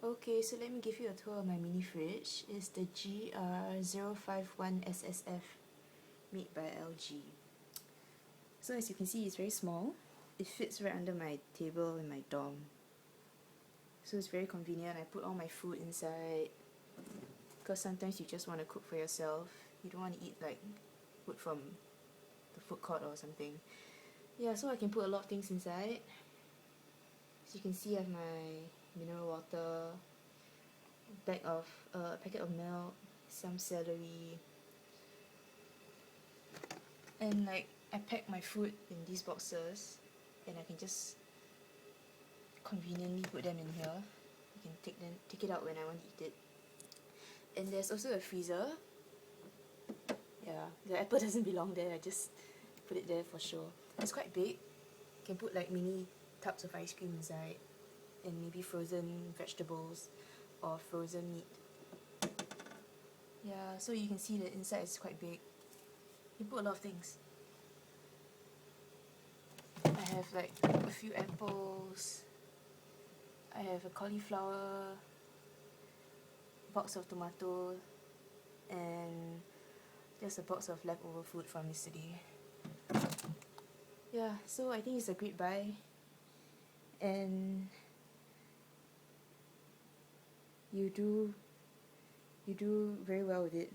Okay, so let me give you a tour of my mini fridge. It's the GR-051SSF made by LG. So as you can see, it's very small. It fits right under my table in my dorm. So it's very convenient. I put all my food inside because sometimes you just want to cook for yourself. You don't want to eat like food from the food court or something. Yeah, so I can put a lot of things inside. As you can see, I have my mineral water, a packet of milk, some celery, and like I pack my food in these boxes, and I can just conveniently put them in here. I can take it out when I want to eat it. And there's also a freezer. Yeah, the apple doesn't belong there. I just put it there for sure. It's quite big. You can put like mini tubs of ice cream inside, and maybe frozen vegetables or frozen meat. Yeah, so you can see the inside is quite big. You put a lot of things. I have like a few apples. I have a cauliflower, box of tomato, and just a box of leftover food from yesterday. Yeah, so I think it's a great buy, and you do very well with it.